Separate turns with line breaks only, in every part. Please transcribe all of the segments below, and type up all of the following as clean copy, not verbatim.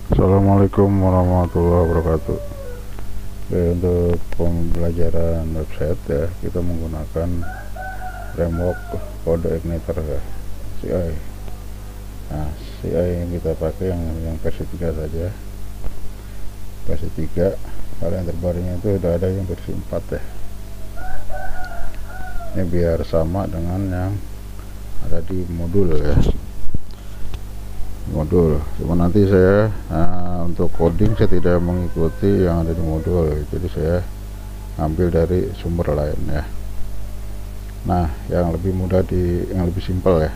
Assalamualaikum warahmatullahi wabarakatuh. Oke, untuk pembelajaran website ya, kita menggunakan framework kode igniter ya, CI. Nah, CI yang kita pakai yang versi 3 saja. Versi 3, kalau yang terbarunya itu udah ada yang versi 4 ya. Ini biar sama dengan yang ada di modul ya. Modul, cuma nanti saya untuk coding saya tidak mengikuti yang ada di modul, jadi saya ambil dari sumber lain ya. Nah, yang lebih mudah yang lebih simpel ya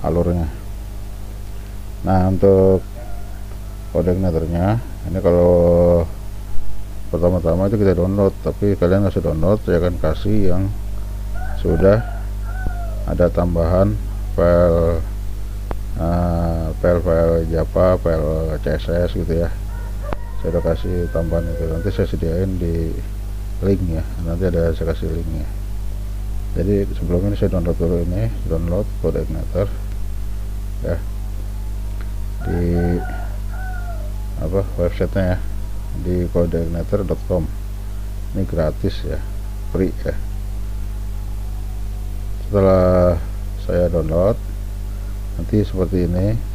alurnya. Nah, untuk kode ignitornya ini kalau pertama-tama itu kita download, tapi kalian nggak usah download, saya akan kasih yang sudah ada tambahan file file Java, file CSS gitu ya. Saya udah kasih tambahan itu, nanti saya sediain di link ya, nanti saya kasih linknya. Jadi sebelum ini saya download dulu, ini download kode igniter ya di websitenya ya, di kodeigniter.com. Ini gratis ya, free ya. Setelah saya download, nanti seperti ini.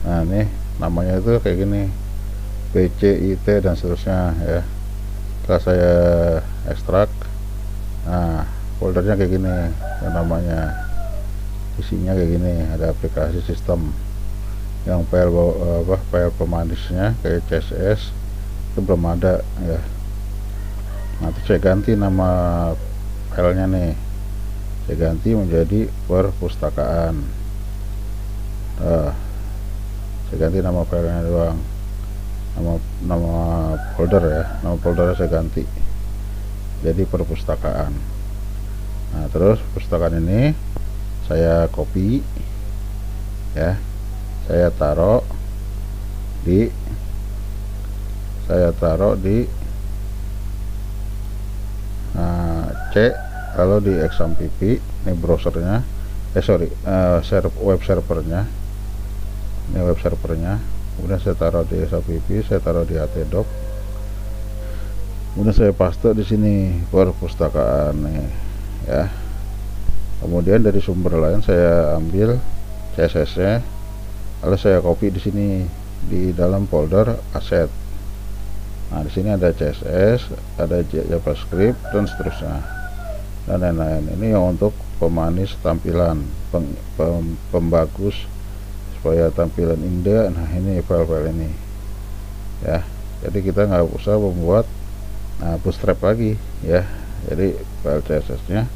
Nah, ini namanya itu kayak gini, PCIT dan seterusnya ya. Setelah saya ekstrak, nah foldernya kayak gini, yang namanya isinya kayak gini, ada aplikasi sistem, yang file pemanisnya kayak CSS itu belum ada ya. Nanti saya ganti nama filenya nih, saya ganti menjadi perpustakaan. Saya ganti nama filenya doang, nama folder ya, nama foldernya saya ganti jadi perpustakaan. Nah, terus perpustakaan ini saya copy ya, saya taruh di C. Kalau di XAMPP ini browsernya, web servernya, ini web servernya. Kemudian saya taruh di XAMPP, saya taruh di htdoc, kemudian saya paste di sini perpustakaan nih ya. Kemudian dari sumber lain saya ambil CSS nya, lalu saya copy di sini di dalam folder asset. Nah, di sini ada CSS, ada JavaScript dan seterusnya dan lain-lain. Ini yang untuk pemanis tampilan, pembagus supaya tampilan indah. Nah, ini file-file ini ya. Jadi kita nggak usah membuat bootstrap lagi ya. Jadi file CSS nya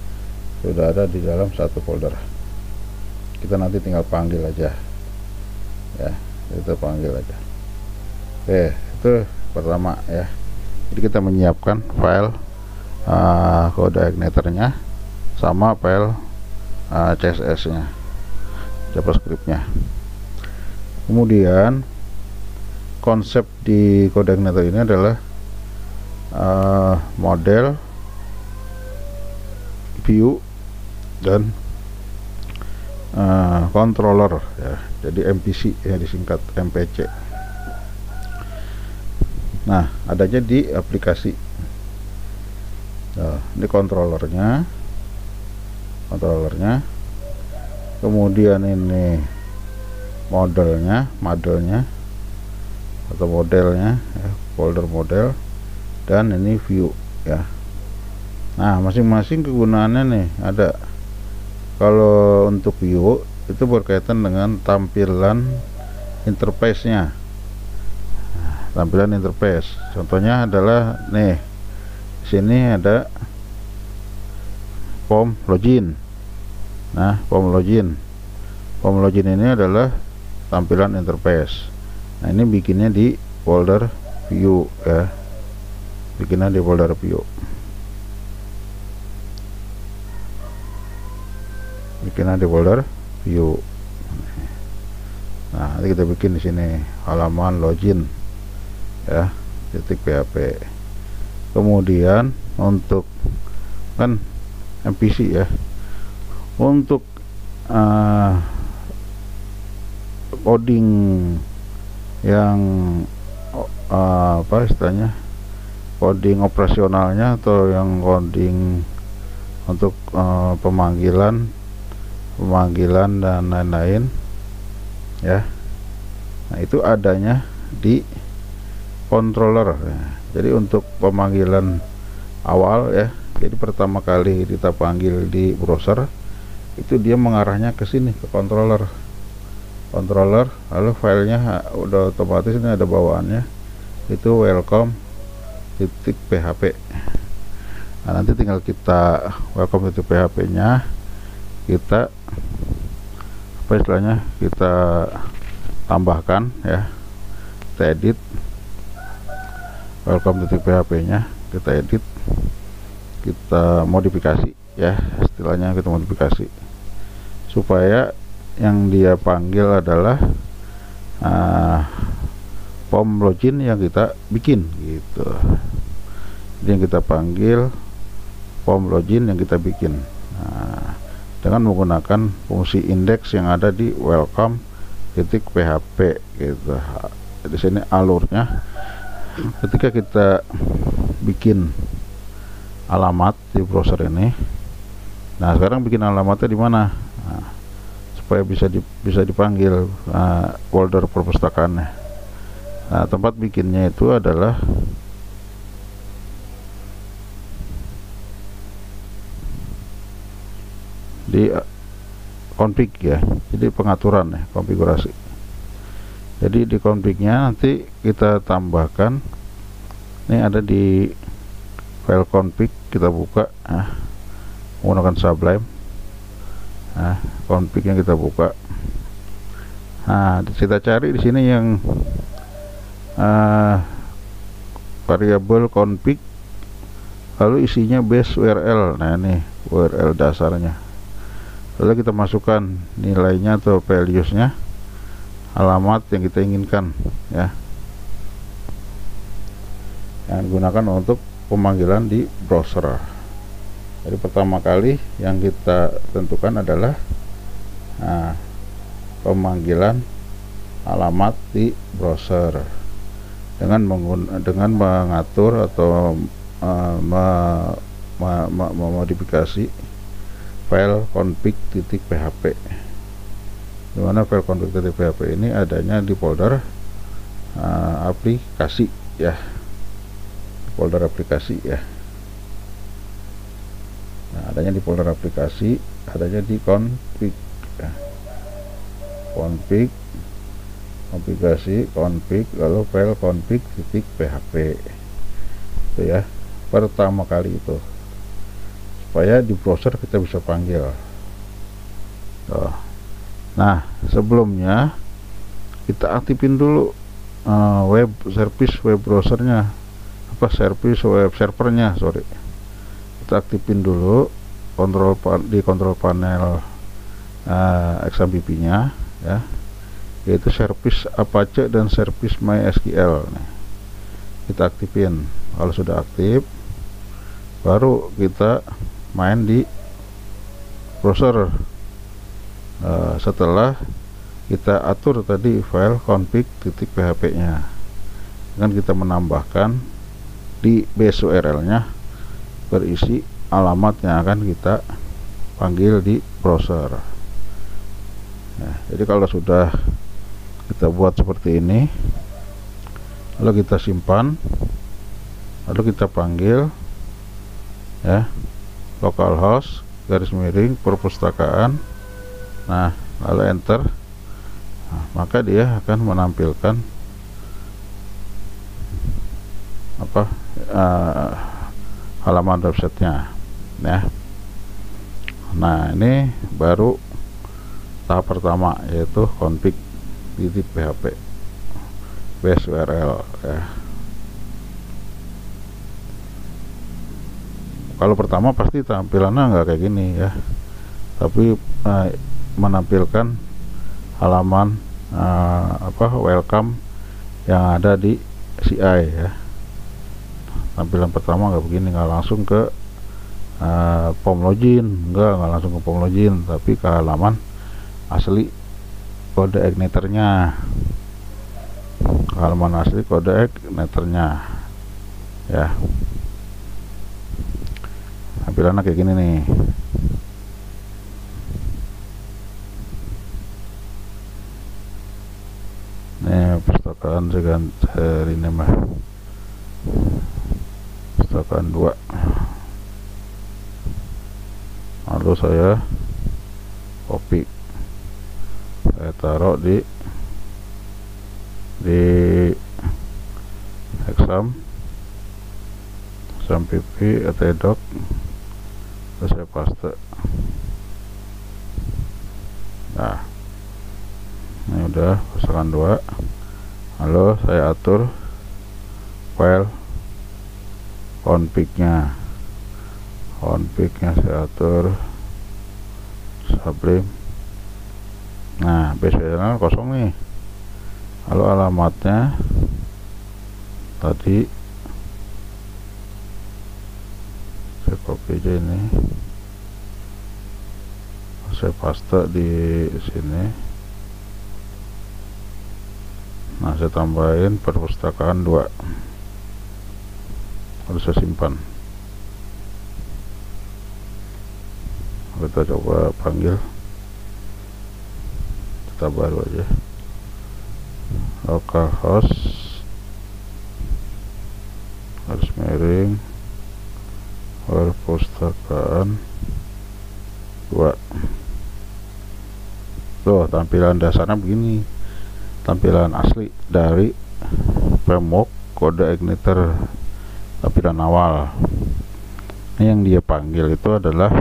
sudah ada di dalam satu folder, kita nanti tinggal panggil aja ya, itu panggil aja. Oke, itu pertama ya. Jadi kita menyiapkan file kode igniternya sama file CSS nya, JavaScript nya. Kemudian konsep di kode igniter ini adalah model, view, dan controller ya. Jadi MPC ya, disingkat MPC. Nah, adanya di aplikasi. Nah, ini controllernya, kemudian ini modelnya atau modelnya ya, folder model, dan ini view ya. Nah, masing-masing kegunaannya nih ada. Kalau untuk view itu berkaitan dengan tampilan interface-nya. Tampilan interface contohnya adalah nih, sini ada form login. Nah, form login ini adalah tampilan interface. Nah, ini bikinnya di folder view ya, bikinnya di folder view, Nah, nanti kita bikin di sini halaman login ya, .php. Kemudian untuk kan MPC ya, untuk MPC ini adalah tampilan interface. Nah, tampilan interface contohnya adalah nih, sini ada form login. Nah, ini bikinnya di folder view ya, bikinnya di folder view. Nah, nanti kita bikin di sini halaman login ya, .php. Kemudian untuk MPC ya, untuk MPC, untuk MPC ini adalah tampilan interface. coding yang apa istilahnya, coding operasionalnya atau yang coding untuk pemanggilan dan lain-lain ya. Nah, itu adanya di controller ya. Jadi untuk pemanggilan awal ya, jadi pertama kali kita panggil di browser itu dia mengarahnya ke sini, ke controller, lalu filenya udah otomatis ini ada bawaannya, itu welcome.php. Nah, nanti tinggal kita welcome.php nya kita apa istilahnya, kita tambahkan ya, kita edit welcome.php nya, kita edit, kita modifikasi ya, istilahnya kita modifikasi supaya yang dia panggil adalah form login yang kita bikin gitu. Jadi yang kita panggil form login yang kita bikin dengan menggunakan fungsi index yang ada di welcome.php gitu. Di sini alurnya ketika kita bikin alamat di browser ini. Nah, sekarang bikin alamatnya di mana? Nah, supaya bisa dipanggil folder perpustakaannya. Nah, tempat bikinnya itu adalah di config ya, jadi pengaturan ya, konfigurasi. Jadi di config-nya nanti kita tambahkan, ini ada di file config, kita buka menggunakan Sublime. Nah, config-nya kita buka. Nah, kita cari di sini yang variabel config, lalu isinya base URL. Nah, ini URL dasarnya. Lalu kita masukkan nilainya atau values-nya, alamat yang kita inginkan ya, yang digunakan untuk pemanggilan di browser. Jadi pertama kali yang kita tentukan adalah pemanggilan alamat di browser dengan mengatur atau memodifikasi file config.php, dimana file config.php ini adanya di folder aplikasi ya, folder aplikasi ya. Nah, adanya di folder aplikasi, adanya di config ya. Config, konfigurasi, config, lalu file config.php itu ya, pertama kali itu, supaya di browser kita bisa panggil. Nah, sebelumnya kita aktifin dulu web service web browsernya, service web servernya, kita aktifin dulu di kontrol panel XAMPP nya ya, yaitu service Apache dan service MySQL. Nah, kita aktifin. Kalau sudah aktif, baru kita main di browser. Setelah kita atur tadi file config.php nya, dengan kita menambahkan di base URL nya berisi alamat yang akan kita panggil di browser. Nah, jadi kalau sudah kita buat seperti ini, lalu kita simpan, lalu kita panggil ya, localhost /perpustakaan. Nah, lalu enter. Nah, maka dia akan menampilkan halaman websitenya ya. Nah, ini baru tahap pertama, yaitu config.php base URL ya. Kalau pertama pasti tampilannya nggak kayak gini ya, tapi menampilkan halaman welcome yang ada di CI ya. Tampilan pertama nggak begini, nggak langsung ke form login, nggak langsung ke form login, tapi ke halaman asli kode igniternya, halaman asli kode igniternya ya. Tampilannya kayak gini nih. Ini perpustakaan seri nama perpustakaan 2. Lalu saya copy, saya taruh di exam pp atau doc, terus saya paste. Nah, ini udah perpustakaan 2. Lalu saya atur file config-nya saya atur Sublime. Nah, base channel kosong nih. Lalu alamatnya tadi saya copy aja ini, saya paste di sini. Nah, saya tambahin perpustakaan 2, lalu saya simpan. Kita coba panggil, kita baru aja localhost garis miring perpustakaan 2. Tuh, tampilan dasarnya begini, tampilan asli dari framework kode igniter, tampilan awal. Ini yang dia panggil itu adalah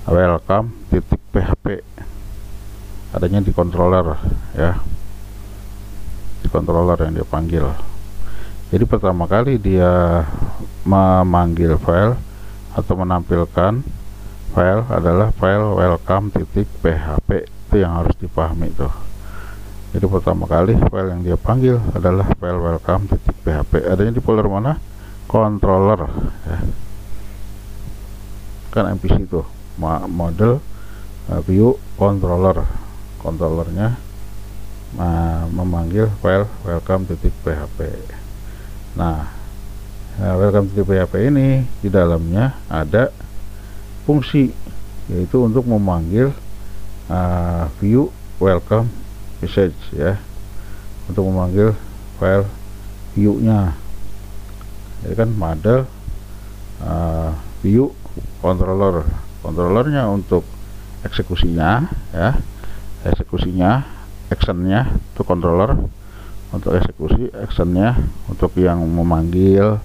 welcome.php, adanya di controller ya, di controller yang dia panggil. Jadi pertama kali dia memanggil file atau menampilkan file adalah file welcome.php. Itu yang harus dipahami tuh. Jadi pertama kali file yang dia panggil adalah file welcome.php, adanya di folder mana? Controller ya. Kan MPC tuh model view controllernya memanggil file welcome.php. Nah, welcome.php ini di dalamnya ada fungsi, yaitu untuk memanggil view welcome message ya, untuk memanggil file view-nya. Jadi kan model view controllernya untuk eksekusinya ya, actionnya itu controller untuk eksekusi, actionnya untuk yang memanggil,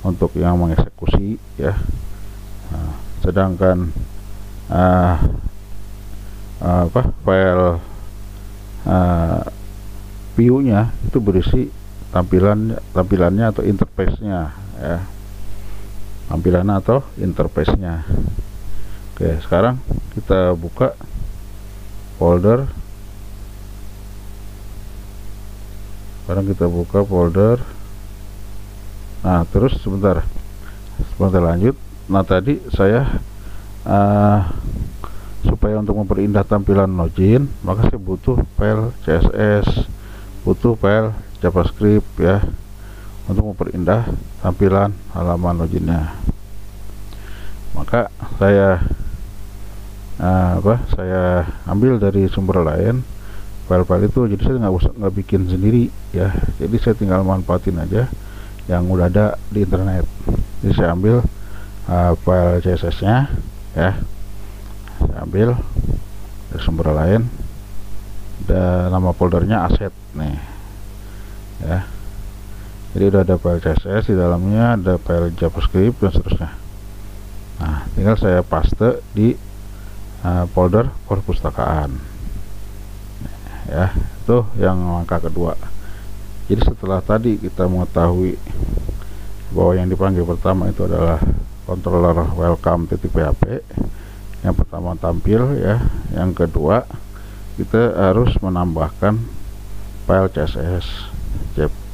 untuk yang mengeksekusi ya. Nah, sedangkan file view-nya itu berisi tampilannya atau interface-nya ya, tampilannya atau interface-nya. Oke, sekarang kita buka folder. Nah, terus sebentar lanjut. Nah, tadi saya supaya untuk memperindah tampilan login, maka saya butuh file CSS, butuh file JavaScript ya, untuk memperindah tampilan halaman loginnya. Maka saya saya ambil dari sumber lain file-file itu, jadi saya nggak bikin sendiri ya, jadi saya tinggal manfaatin aja yang udah ada di internet. Jadi saya ambil file CSS nya ya, saya ambil dari sumber lain, dan nama foldernya aset nih ya. Jadi udah ada file CSS, di dalamnya ada file JavaScript dan seterusnya. Nah, tinggal saya paste di folder perpustakaan ya. Itu yang langkah kedua. Jadi setelah tadi kita mengetahui bahwa yang dipanggil pertama itu adalah controller welcome.php, yang pertama tampil ya, yang kedua kita harus menambahkan file CSS,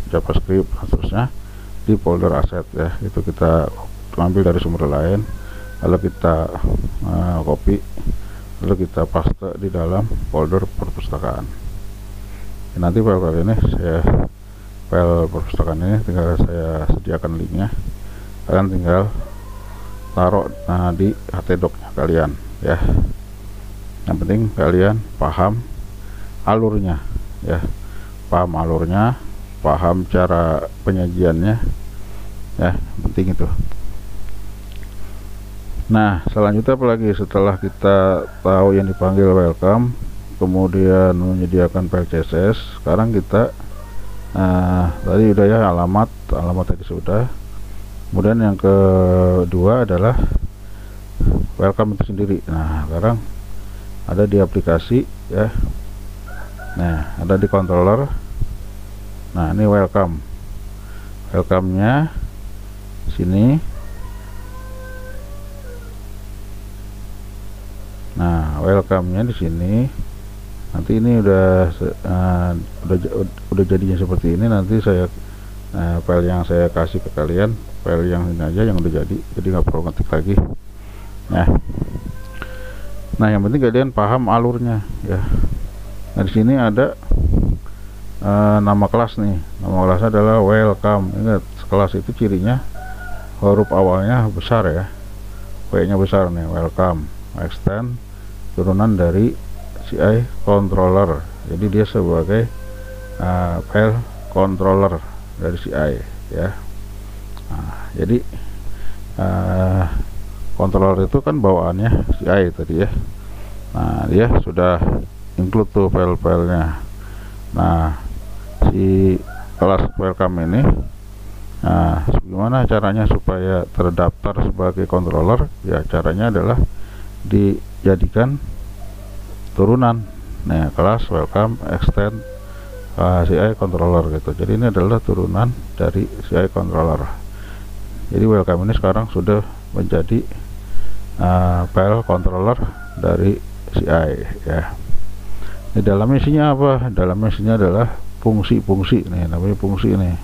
JavaScript dan seterusnya di folder aset ya. Itu kita ambil dari sumber lain, lalu kita copy, lalu kita paste di dalam folder perpustakaan. Nanti file ini file perpustakaan ini tinggal saya sediakan linknya, kalian tinggal taruh di htdoc-nya kalian ya. Yang penting kalian paham alurnya ya, paham alurnya, paham cara penyajiannya ya, penting itu. Nah, selanjutnya apalagi setelah kita tahu yang dipanggil welcome, kemudian menyediakan file CSS, sekarang kita tadi udah ya, alamat tadi sudah. Kemudian yang kedua adalah welcome itu sendiri. Nah, sekarang ada di aplikasi ya. Nah, ada di controller. Nah, ini welcome-nya sini. Nah, welcome-nya di sini. Nanti ini udah jadinya seperti ini. Nanti saya file yang saya kasih ke kalian, file yang ini aja yang udah jadi nggak perlu ngetik lagi. Nah, yang penting kalian paham alurnya ya. Nah, di sini ada nama kelas nih. Nama kelasnya adalah welcome. Ingat, kelas itu cirinya huruf awalnya besar ya, W-nya besar nih, welcome. Extend turunan dari CI controller, jadi dia sebagai file controller dari CI ya. Nah, jadi controller itu kan bawaannya CI tadi ya. Nah, dia sudah include tuh file-filenya. Nah, si kelas welcome ini, nah, gimana caranya supaya terdaftar sebagai controller ya? Caranya adalah dijadikan turunan. Nah, kelas welcome extend CI controller gitu. Jadi ini adalah turunan dari CI controller. Jadi welcome ini sekarang sudah menjadi file controller dari CI ya. Di dalam isinya apa? Dalam isinya adalah fungsi-fungsi nih, namanya fungsi nih.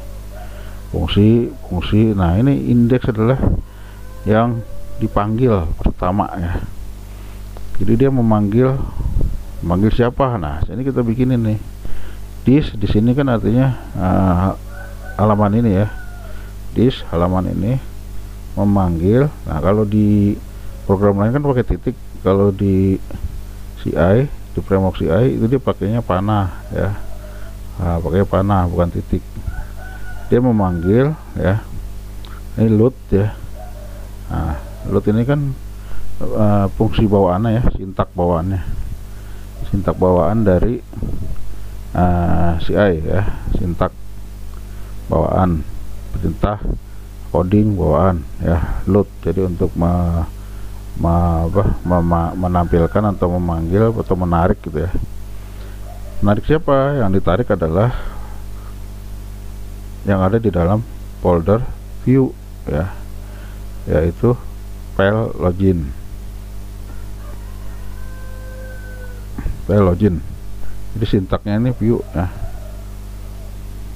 Fungsi. Nah, ini indeks adalah yang dipanggil pertama ya. Jadi dia memanggil siapa? Nah, ini kita bikinin nih. This di sini kan artinya halaman ini ya. This halaman ini memanggil. Nah, kalau di program lain kan pakai titik, kalau di CI, di framework CI itu dia pakainya panah ya. Nah, pakai panah bukan titik. Dia memanggil ya. Ini load ya. Nah, load ini kan fungsi bawaannya ya, sintak bawaan dari CI ya, sintak bawaan, perintah coding bawaan ya, load. Jadi untuk menampilkan atau memanggil atau menarik gitu ya. Menarik siapa? Yang ditarik adalah yang ada di dalam folder view ya, yaitu file login. Jadi sintaknya ini view ya.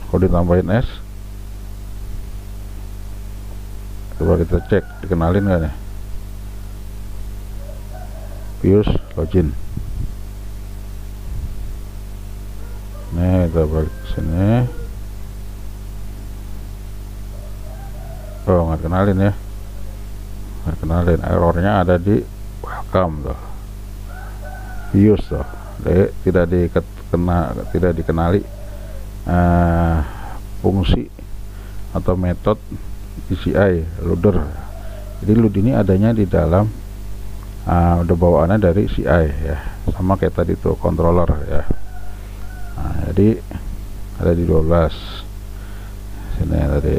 Kalau ditambahin S, coba kita cek dikenalin nggak nih, views login. Nih, kita balik ke sini. Oh, nggak kenalin ya, nggak kenalin. Errornya ada di welcome tuh, views tuh. Tidak dikenali fungsi atau metode CI loader. Jadi load ini adanya di dalam udah bawaannya dari CI ya, sama kayak tadi tuh controller ya. Nah, jadi ada di 12 sini tadi.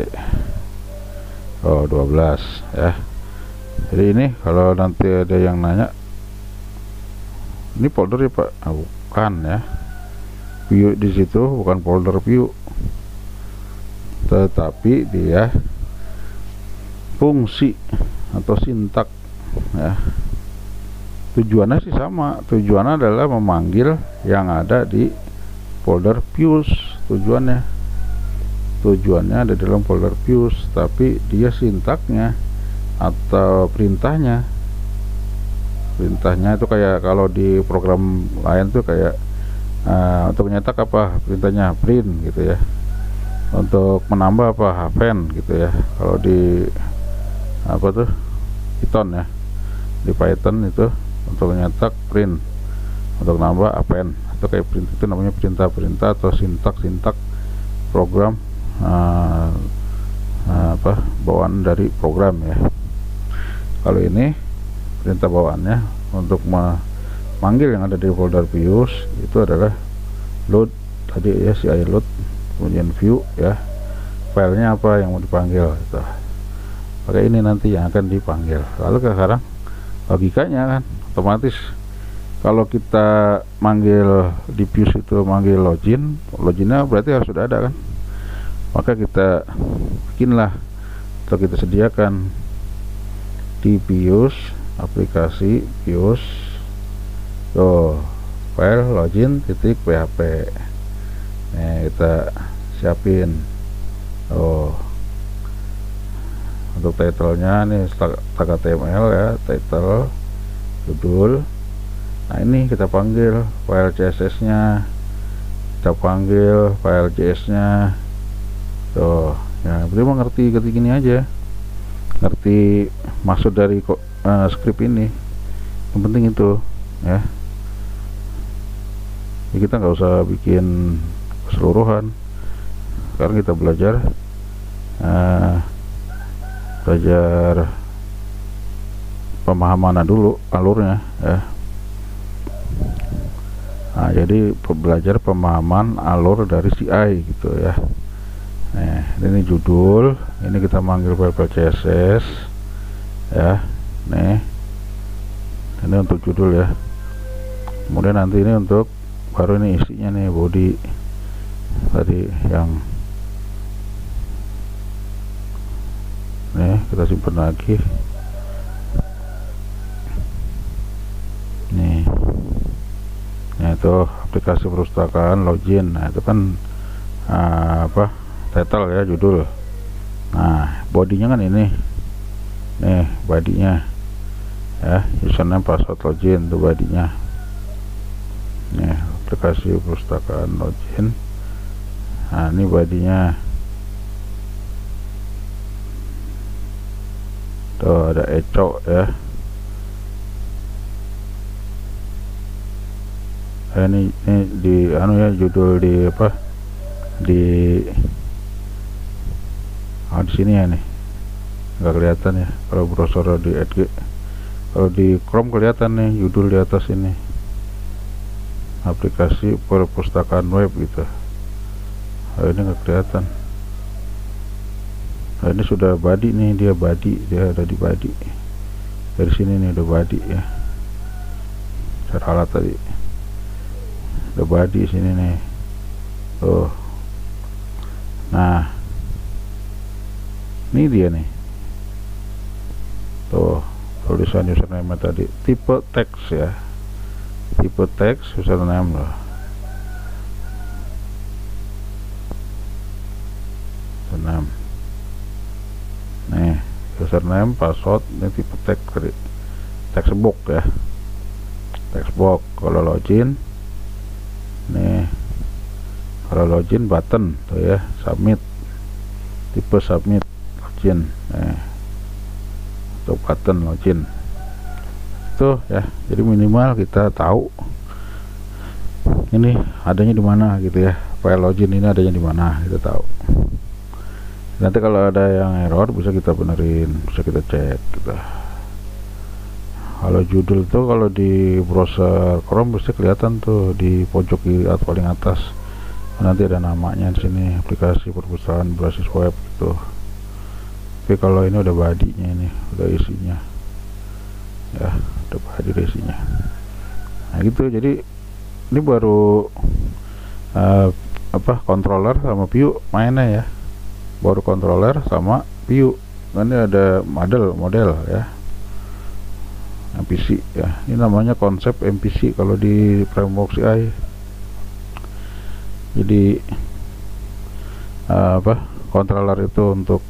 Oh, 12 ya. Jadi ini kalau nanti ada yang nanya, ini folder ya Pak? Bukan ya. View di situ bukan folder view, tetapi dia fungsi atau sintak ya. Tujuannya sih sama. Tujuannya adalah memanggil yang ada di folder views. Tujuannya ada dalam folder views, tapi dia sintaknya atau perintahnya perintahnya itu kayak kalau di program lain tuh kayak untuk menyetak apa perintahnya, print gitu ya. Untuk menambah apa, append gitu ya. Kalau di apa tuh, Python ya, di Python itu untuk menyetak print, untuk nambah append. Itu kayak print, itu namanya perintah-perintah atau sintak program apa bawaan dari program ya. Kalau ini perintah bawaannya untuk memanggil yang ada di folder views itu adalah load tadi ya, si load, kemudian view ya, filenya apa yang mau dipanggil itu. Pakai ini nanti yang akan dipanggil. Lalu sekarang logikanya kan otomatis kalau kita manggil di views itu manggil loginnya berarti harus sudah ada kan. Maka kita bikinlah atau kita sediakan di views, aplikasi views tuh file login.php. Nah, kita siapin untuk titlenya nih HTML ya, title, judul. Nah, ini kita panggil file CSS nya, kita panggil file JS nya tuh ya. Berarti ngerti gini aja, ngerti maksud dari script ini, yang penting itu ya. Jadi kita nggak usah bikin keseluruhan. Sekarang kita belajar pemahaman dulu alurnya ya. Nah, jadi belajar pemahaman alur dari CI gitu ya. Nah, ini judul, ini kita manggil file CSS ya. Nih, ini untuk judul ya. Kemudian nanti ini untuk baru ini isinya nih, body tadi yang nih kita simpan lagi nih. Nah, itu aplikasi perpustakaan login. Nah, itu kan apa title ya, judul. Nah, bodinya kan ini nih, bodinya ya, username password login itu bodinya. Nih, aplikasi perpustakaan login. Nah, ini bodinya tuh, ada eco ya. Ini di anu ya, judul di apa di di sini ya, nih nggak kelihatan ya kalau browser di Edge. Kalau di Chrome kelihatan nih judul di atas ini, aplikasi perpustakaan web gitu. Nah, ini nggak kelihatan. Nah, ini sudah body nih, dia ada di body. Dari sini nih udah body ya, salah tadi udah body sini nih tuh. Nah, ini dia nih tuh tulisan username tadi, tipe teks ya, tipe teks username loh. Username nih, username, password, ini tipe teks tadi, text box ya, text box. Kalau login nih, kalau login button tuh ya, submit, tipe submit login. Untuk button login tuh ya. Jadi minimal kita tahu ini adanya di mana gitu ya, file login ini adanya di mana, kita tahu. Nanti kalau ada yang error bisa kita benerin, bisa kita cek gitu. Kalau judul tuh kalau di browser Chrome bisa kelihatan tuh di pojok kiri atau paling atas, nanti ada namanya di sini, aplikasi perpustakaan berbasis web gitu. Tapi kalau ini udah badinya, ini udah isinya ya, udah badi isinya. Nah gitu. Jadi ini baru apa controller sama view mainnya ya, baru controller sama view. Ini ada model ya, MVC ya. Ini namanya konsep MVC kalau di framework CI. Jadi apa controller itu untuk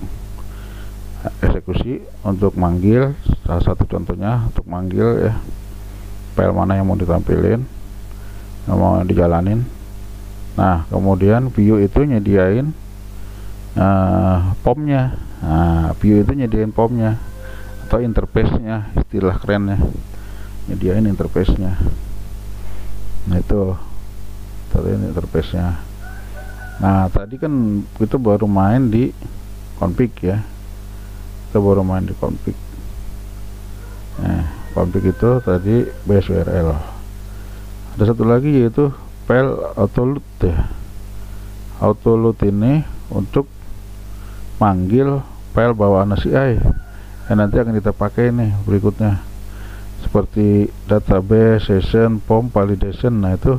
eksekusi, untuk manggil, salah satu contohnya untuk manggil ya. file mana yang mau ditampilin, yang mau dijalanin. Nah kemudian view itu nyediain POM-nya. Nah view itu nyediain POM-nya atau interface-nya, istilah kerennya, nyediain interface-nya. Nah itu tadi interface-nya. Nah tadi kan kita baru main di config ya, kita baru main di config. Nah config itu tadi base URL. Ada satu lagi yaitu file autoload ya. Autoload ini untuk manggil file bawaan CI yang nanti akan kita pakai nih berikutnya, seperti database, session, POM, validation. Nah itu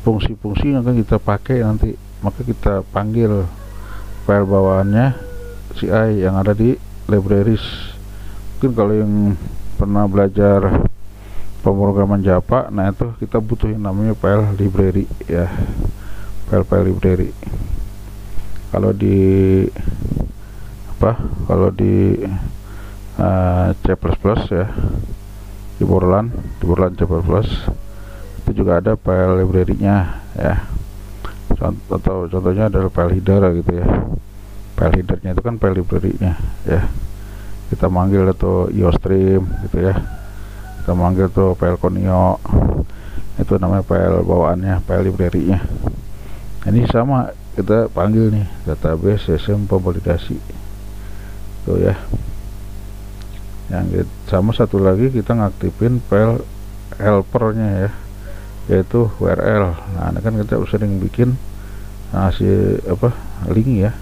fungsi-fungsi yang akan kita pakai nanti, maka kita panggil file bawaannya CI yang ada di libraries. Mungkin kalau yang pernah belajar pemrograman Java, nah itu kita butuh yang namanya file library ya, file library. Kalau di C++ ya, di Borland C++ itu juga ada file library-nya ya. Contohnya adalah file header gitu ya. File headernya itu kan file library-nya ya. Kita manggil atau iostream gitu ya, kita manggil tuh file conio, itu namanya file bawaannya, file library-nya. Ini sama kita panggil nih database, session, validasi tuh ya. Yang sama satu lagi kita ngaktifin file helpernya ya, yaitu URL. Nah ini kan kita sering bikin link ya,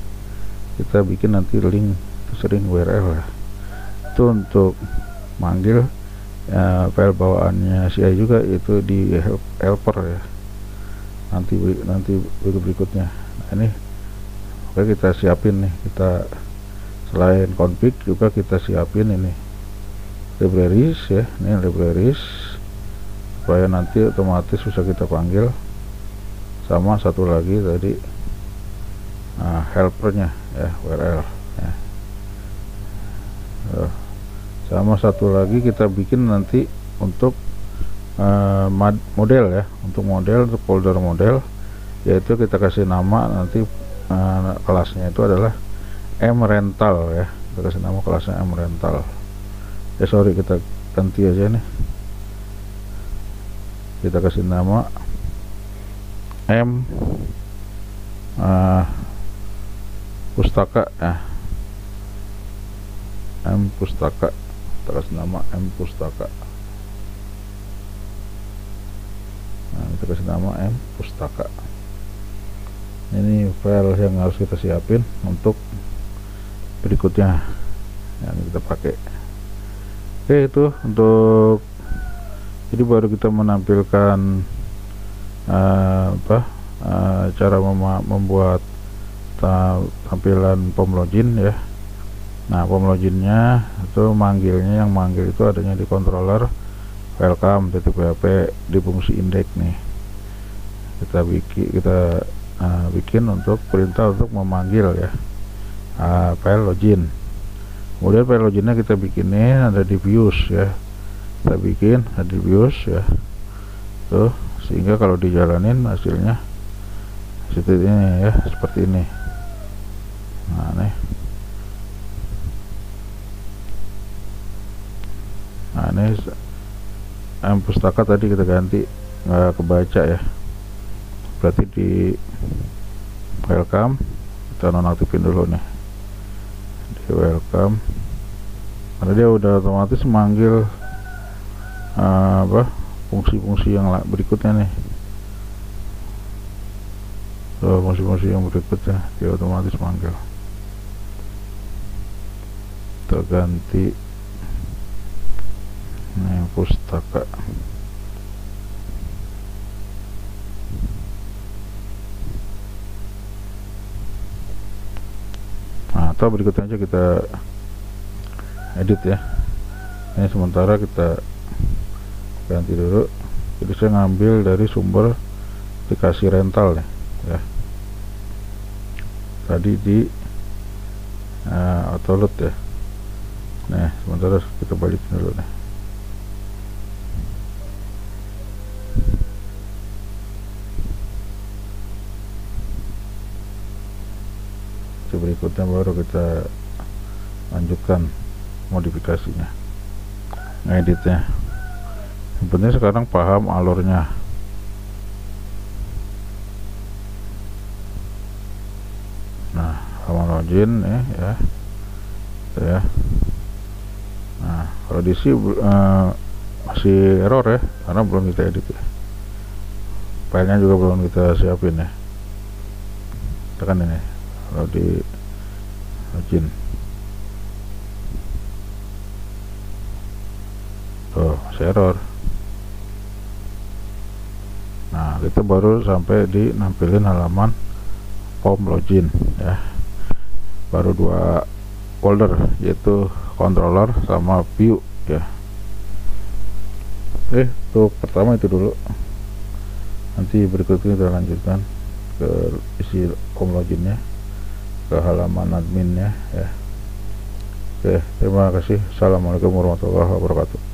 kita bikin nanti link sering URL ya. Itu untuk manggil file bawaannya CI juga, itu di helper ya, nanti berikutnya. Nah ini oke, kita siapin nih, kita selain config juga kita siapin ini libraries ya, ini libraries supaya nanti otomatis bisa kita panggil. Sama satu lagi tadi helpernya ya, URL ya. Sama satu lagi kita bikin nanti untuk model ya, untuk folder model, yaitu kita kasih nama nanti kelasnya itu adalah mrental ya, kita kasih nama kelasnya mrental ya. Sorry, kita ganti aja nih, kita kasih nama pustaka ya, pustaka, kita kasih nama pustaka. Nah kita kasih nama pustaka. Ini file yang harus kita siapin untuk berikutnya yang kita pakai. Oke, itu untuk, jadi baru kita menampilkan cara membuat tampilan POM login ya. Nah POM loginnya itu manggilnya, yang manggil itu adanya di controller welcome.php di fungsi index nih. Kita bikin untuk perintah untuk memanggil ya file login. Kemudian file loginnya kita bikinin ada di views ya, kita bikin ada di views ya tuh, sehingga kalau dijalanin hasilnya seperti ini ya, seperti ini. Nah nih, nah ini pustaka tadi kita ganti nggak kebaca ya, berarti di welcome kita nonaktifin dulu nih, di welcome, karena dia udah otomatis manggil fungsi-fungsi yang berikutnya nih. Fungsi-fungsi yang berikutnya dia otomatis manggil. Kita ganti nih pustaka. Nah atau berikutnya aja kita edit ya. Ini sementara kita ganti dulu. Jadi saya ngambil dari sumber aplikasi rental nih ya, tadi di autoload ya. Nah sementara kita balikin dulu nih. berikutnya baru kita lanjutkan modifikasinya, ngeditnya. Yang penting sekarang paham alurnya. Nah, halaman login ya. Nah, kalau diisi masih error ya, karena belum kita edit ya. Filenya juga belum kita siapin ya. Tekan ini kalau di login. Tuh, masih error. Nah, kita baru sampai di nampilin halaman form login ya. Baru 2 folder, yaitu controller sama view ya. Untuk pertama itu dulu, nanti berikutnya kita lanjutkan ke isi form loginnya, ke halaman adminnya ya. Oke, terima kasih. Assalamualaikum warahmatullahi wabarakatuh.